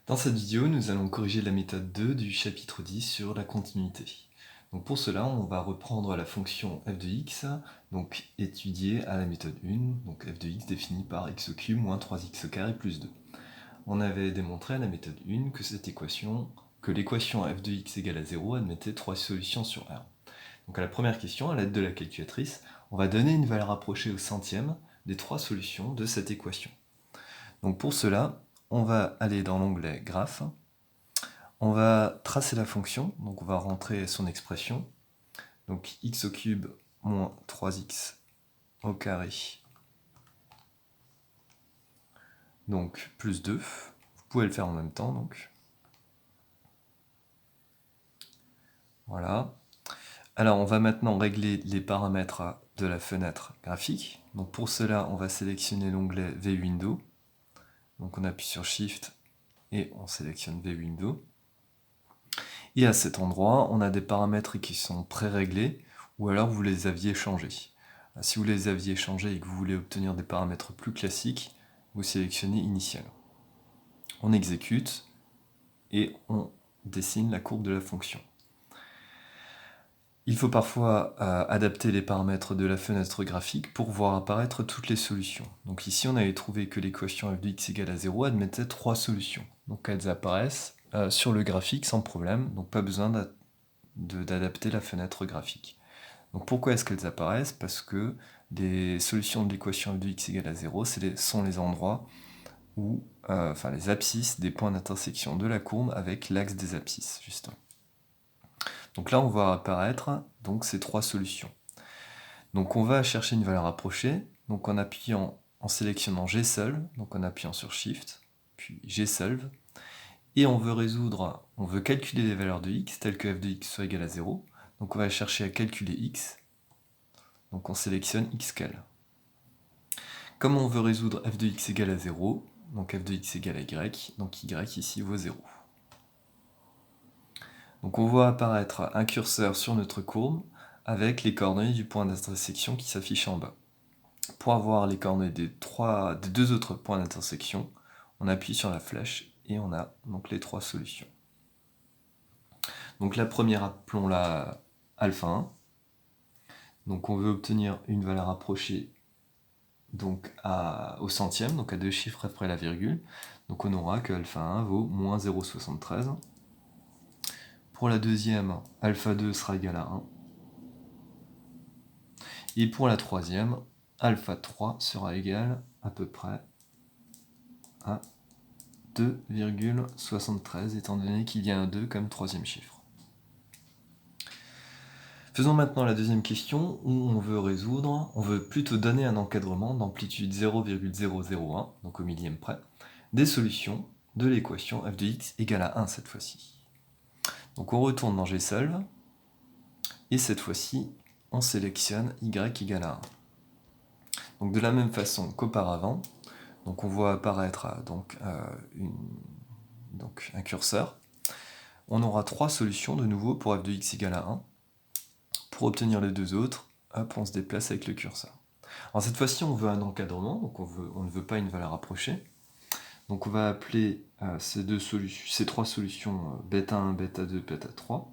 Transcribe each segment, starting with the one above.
Dans cette vidéo, nous allons corriger la méthode 2 du chapitre 10 sur la continuité. Donc pour cela, on va reprendre la fonction f de x, donc étudiée à la méthode 1, donc f de x définie par x au cube moins 3x carré plus 2. On avait démontré à la méthode 1 que l'équation f de x égale à 0 admettait 3 solutions sur R. Donc à la première question, à l'aide de la calculatrice, on va donner une valeur approchée au centième des 3 solutions de cette équation. Donc pour cela, on va aller dans l'onglet Graphes, on va tracer la fonction, donc on va rentrer son expression, donc x au cube moins 3x au carré, donc plus 2, vous pouvez le faire en même temps, donc. Voilà. Alors on va maintenant régler les paramètres de la fenêtre graphique, donc pour cela on va sélectionner l'onglet VWindow, donc on appuie sur Shift et on sélectionne VWindow. Et à cet endroit, on a des paramètres qui sont pré-réglés, ou alors vous les aviez changés. Si vous les aviez changés et que vous voulez obtenir des paramètres plus classiques, vous sélectionnez Initial. On exécute, et on dessine la courbe de la fonction. Il faut parfois adapter les paramètres de la fenêtre graphique pour voir apparaître toutes les solutions. Donc ici, on avait trouvé que l'équation f de x égale à 0 admettait 3 solutions. Donc elles apparaissent sur le graphique sans problème, donc pas besoin d'adapter la fenêtre graphique. Donc pourquoi est-ce qu'elles apparaissent? Parce que les solutions de l'équation f de x égale à 0 sont les endroits où, les abscisses des points d'intersection de la courbe avec l'axe des abscisses, justement. Donc là, on voit apparaître donc, ces 3 solutions. Donc on va chercher une valeur approchée, donc en sélectionnant gsolve, donc en appuyant sur Shift, puis gsolve, et on veut calculer les valeurs de x, telles que f de x soit égal à 0, donc on va chercher à calculer x, donc on sélectionne xcal. Comme on veut résoudre f de x égale à 0, donc f de x égale à y, donc y ici vaut 0. Donc on voit apparaître un curseur sur notre courbe avec les coordonnées du point d'intersection qui s'affichent en bas. Pour avoir les coordonnées des deux autres points d'intersection, on appuie sur la flèche et on a donc les 3 solutions. Donc la première, appelons-la alpha 1. Donc on veut obtenir une valeur approchée donc au centième, donc à 2 chiffres après la virgule. Donc on aura que alpha 1 vaut moins 0,73. Pour la deuxième, alpha 2 sera égal à 1. Et pour la troisième, alpha 3 sera égal à peu près à 2,73, étant donné qu'il y a un 2 comme troisième chiffre. Faisons maintenant la deuxième question, où on veut plutôt donner un encadrement d'amplitude 0,001, donc au millième près, des solutions de l'équation f de x égale à 1 cette fois-ci. Donc on retourne dans gsolve, et cette fois-ci, on sélectionne y égale à 1. Donc de la même façon qu'auparavant, donc on voit apparaître un curseur. On aura 3 solutions de nouveau pour f de x égale à 1. Pour obtenir les deux autres, hop, on se déplace avec le curseur. Alors cette fois-ci, on veut un encadrement, donc on ne veut pas une valeur approchée. Donc on va appeler ces 3 solutions bêta 1, bêta 2, bêta 3.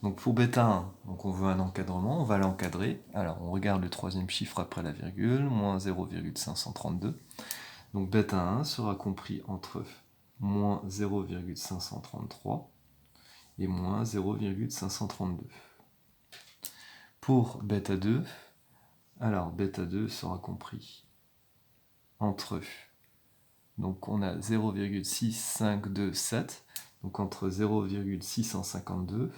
Donc pour bêta 1, donc on veut un encadrement, on va l'encadrer. Alors on regarde le troisième chiffre après la virgule, moins 0,532. Donc bêta 1 sera compris entre moins 0,533 et moins 0,532. Pour bêta 2, alors bêta 2 sera compris entre, donc on a 0,6527, donc entre 0,652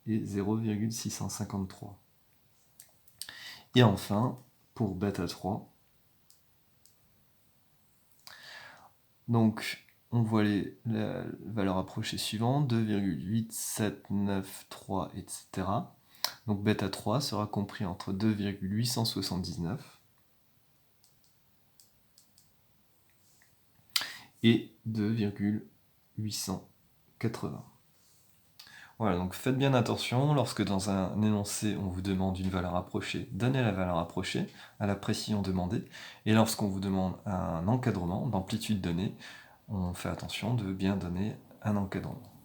et 0,653. Et enfin, pour bêta 3, donc on voit les valeurs approchées suivantes, 2,8793, etc. Donc bêta 3 sera compris entre 2,879 et 2,880. Voilà, donc faites bien attention, lorsque dans un énoncé on vous demande une valeur approchée, donnez la valeur approchée à la précision demandée, et lorsqu'on vous demande un encadrement d'amplitude donnée, on fait attention de bien donner un encadrement.